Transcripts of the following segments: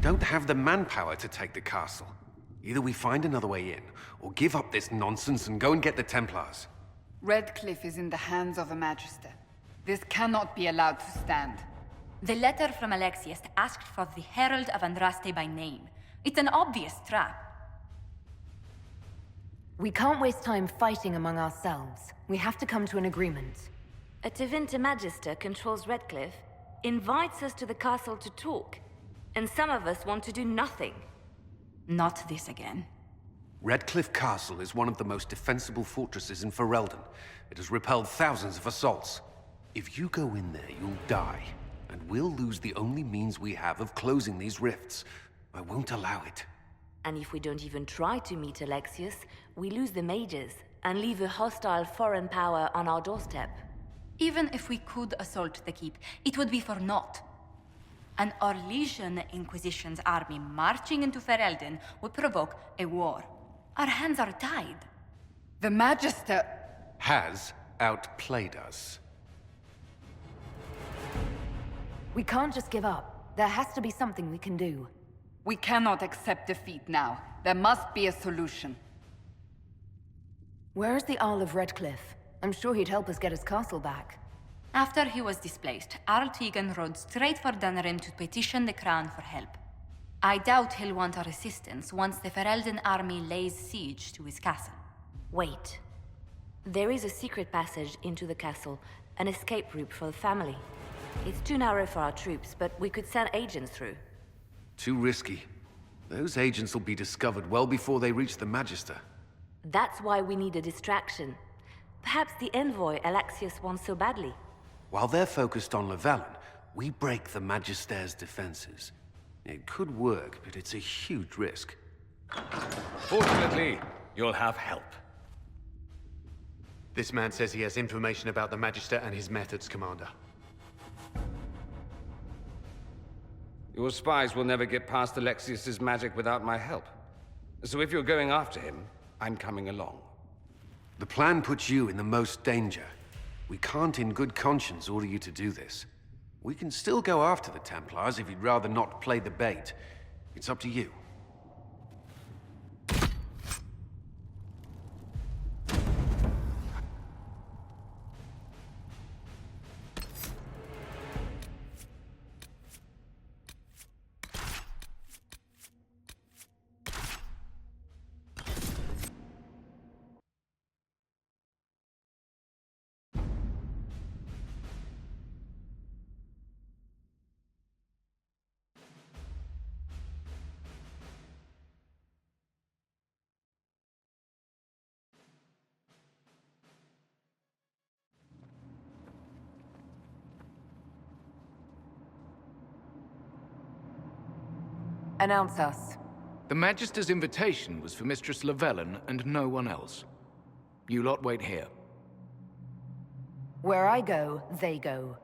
don't have the manpower to take the castle. Either we find another way in, or give up this nonsense and go and get the Templars. Redcliffe is in the hands of a Magister. This cannot be allowed to stand. The letter from Alexius asked for the Herald of Andraste by name. It's an obvious trap. We can't waste time fighting among ourselves. We have to come to an agreement. A Tevinter Magister controls Redcliffe, invites us to the castle to talk, and some of us want to do nothing. Not this again. Redcliffe Castle is one of the most defensible fortresses in Ferelden. It has repelled thousands of assaults. If you go in there, you'll die. And we'll lose the only means we have of closing these rifts. I won't allow it. And if we don't even try to meet Alexius, we lose the mages, and leave a hostile foreign power on our doorstep. Even if we could assault the keep, it would be for naught. An Orlesian Inquisition's army marching into Ferelden would provoke a war. Our hands are tied. The Magister... has outplayed us. We can't just give up. There has to be something we can do. We cannot accept defeat now. There must be a solution. Where is the Earl of Redcliffe? I'm sure he'd help us get his castle back. After he was displaced, Arl Tegan rode straight for Dunrim to petition the Crown for help. I doubt he'll want our assistance once the Ferelden army lays siege to his castle. Wait. There is a secret passage into the castle, an escape route for the family. It's too narrow for our troops, but we could send agents through. Too risky. Those agents will be discovered well before they reach the Magister. That's why we need a distraction. Perhaps the envoy Alexius wants so badly. While they're focused on Llewellyn, we break the Magister's defenses. It could work, but it's a huge risk. Fortunately, you'll have help. This man says he has information about the Magister and his methods, Commander. Your spies will never get past Alexius's magic without my help. So if you're going after him, I'm coming along. The plan puts you in the most danger. We can't in good conscience order you to do this. We can still go after the Templars if you'd rather not play the bait. It's up to you. Announce us. The Magister's invitation was for Mistress Llewellyn and no one else. You lot wait here. Where I go, they go.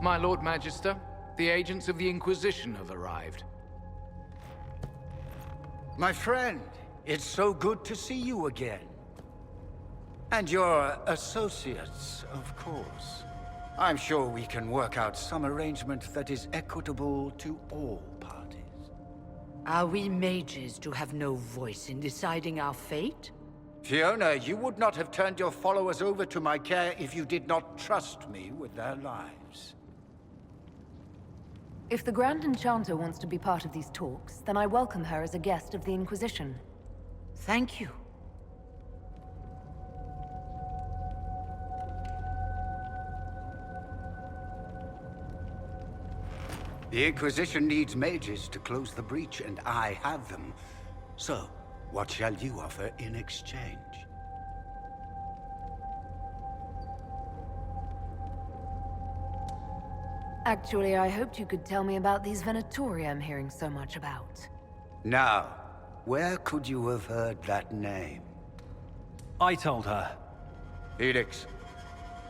My Lord Magister, the agents of the Inquisition have arrived. My friend, it's so good to see you again. And your associates, of course. I'm sure we can work out some arrangement that is equitable to all parties. Are we mages to have no voice in deciding our fate? Fiona, you would not have turned your followers over to my care if you did not trust me with their lives. If the Grand Enchanter wants to be part of these talks, then I welcome her as a guest of the Inquisition. Thank you. The Inquisition needs mages to close the breach, and I have them. So, what shall you offer in exchange? Actually, I hoped you could tell me about these Venatoria I'm hearing so much about. Now, Where could you have heard that name? I told her. Felix,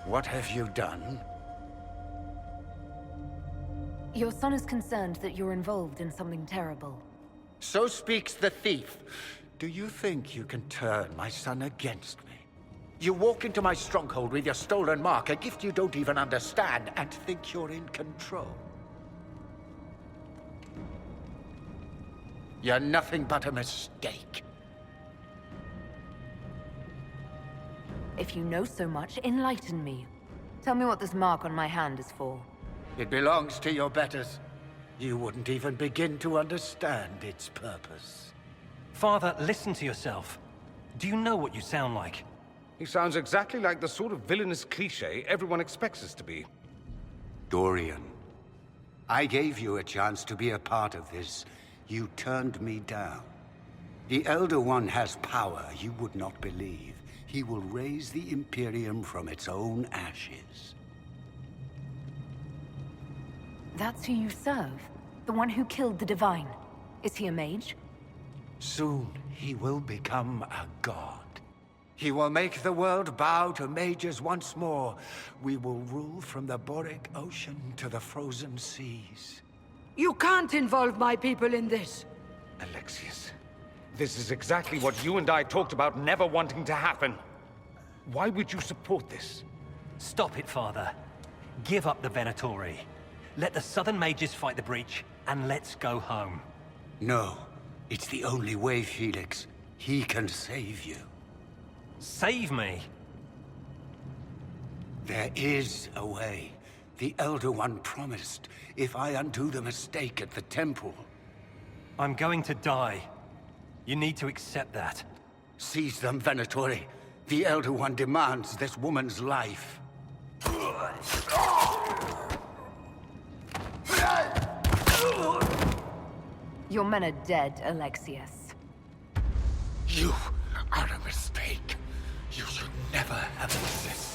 what have you done? Your son is concerned that you're involved in something terrible. So speaks the thief. Do you think you can turn my son against me? You walk into my stronghold with your stolen mark, a gift you don't even understand, and think you're in control. You're nothing but a mistake. If you know so much, enlighten me. Tell me what this mark on my hand is for. It belongs to your betters. You wouldn't even begin to understand its purpose. Father, listen to yourself. Do you know what you sound like? He sounds exactly like the sort of villainous cliché everyone expects us to be. Dorian, I gave you a chance to be a part of this. You turned me down. The Elder One has power you would not believe. He will raise the Imperium from its own ashes. That's who you serve? The one who killed the Divine? Is he a mage? Soon, he will become a god. He will make the world bow to mages once more. We will rule from the Boric Ocean to the frozen seas. You can't involve my people in this. Alexius, this is exactly what you and I talked about never wanting to happen. Why would you support this? Stop it, Father. Give up the Venatori. Let the Southern Mages fight the breach, and let's go home. No, it's the only way, Felix. He can save you. Save me? There is a way. The Elder One promised, if I undo the mistake at the temple. I'm going to die. You need to accept that. Seize them, Venatori. The Elder One demands this woman's life. Your men are dead, Alexius. You are a mistake. You should never have existed.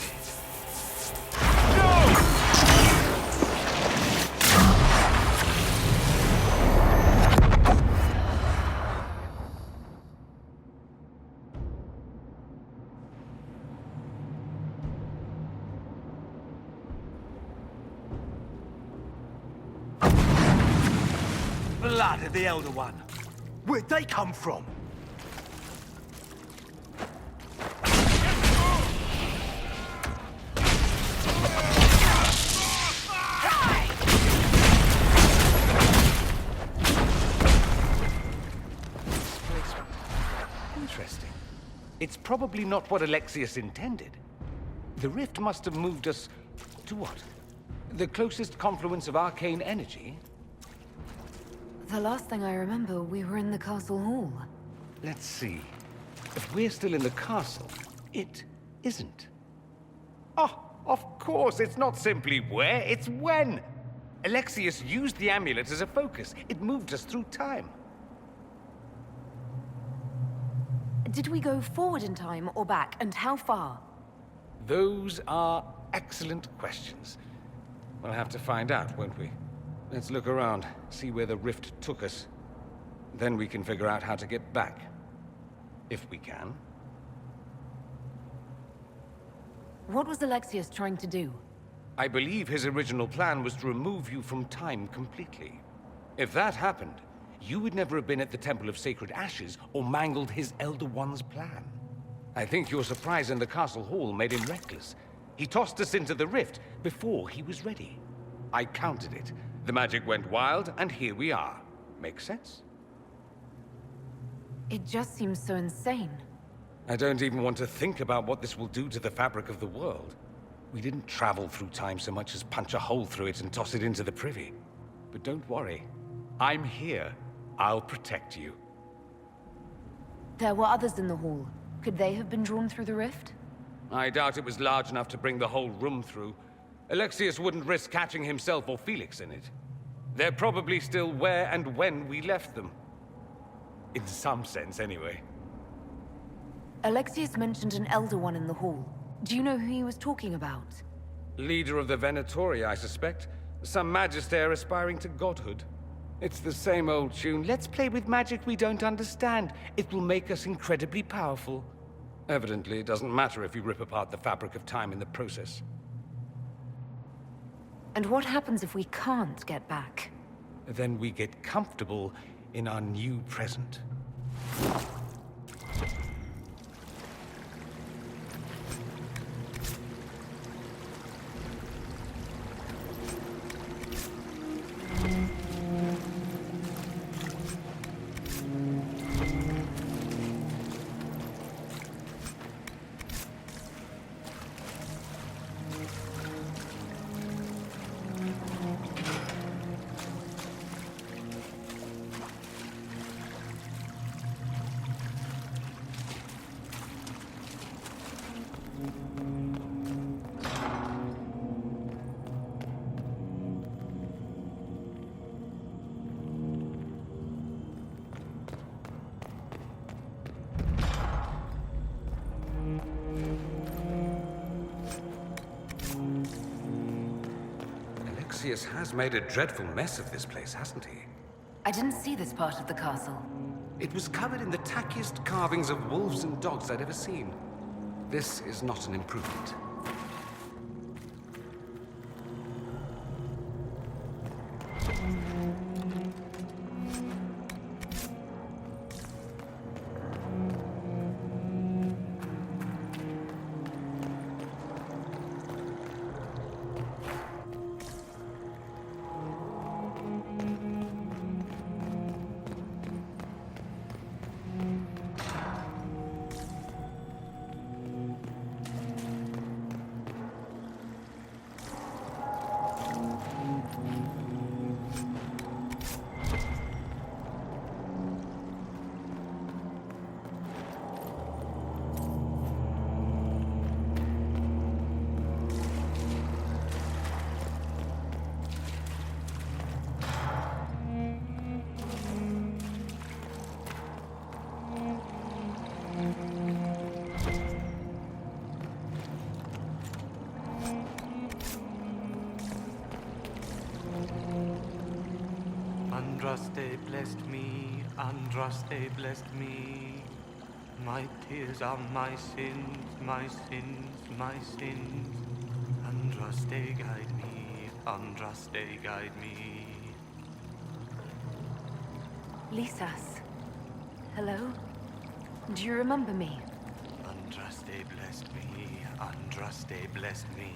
Blood of the Elder One. Where'd they come from? Interesting. It's probably not what Alexius intended. The rift must have moved us to what? The closest confluence of arcane energy? The last thing I remember, we were in the castle hall. Let's see. If we're still in the castle, it isn't. Oh, of course, it's not simply where, it's when! Alexius used the amulet as a focus. It moved us through time. Did we go forward in time or back, and how far? Those are excellent questions. We'll have to find out, won't we? Let's look around, see where the rift took us. Then we can figure out how to get back. If we can. What was Alexius trying to do? I believe his original plan was to remove you from time completely. If that happened, you would never have been at the Temple of Sacred Ashes or mangled his Elder One's plan. I think your surprise in the castle hall made him reckless. He tossed us into the rift before he was ready. I counted it. The magic went wild, and here we are. Make sense? It just seems so insane. I don't even want to think about what this will do to the fabric of the world. We didn't travel through time so much as punch a hole through it and toss it into the privy. But don't worry. I'm here. I'll protect you. There were others in the hall. Could they have been drawn through the rift? I doubt it was large enough to bring the whole room through. Alexius wouldn't risk catching himself or Felix in it. They're probably still where and when we left them. In some sense, anyway. Alexius mentioned an Elder One in the hall. Do you know who he was talking about? Leader of the Venatori, I suspect. Some magister aspiring to godhood. It's the same old tune. Let's play with magic we don't understand. It will make us incredibly powerful. Evidently, it doesn't matter if you rip apart the fabric of time in the process. And what happens if we can't get back? Then we get comfortable in our new present. Alexius has made a dreadful mess of this place, hasn't he? I didn't see this part of the castle. It was covered in the tackiest carvings of wolves and dogs I'd ever seen. This is not an improvement. Andraste blessed me, Andraste blessed me. My tears are my sins, my sins, my sins. Andraste guide me, Andraste guide me. Lisas. Hello? Do you remember me? Andraste blessed me, Andraste blessed me.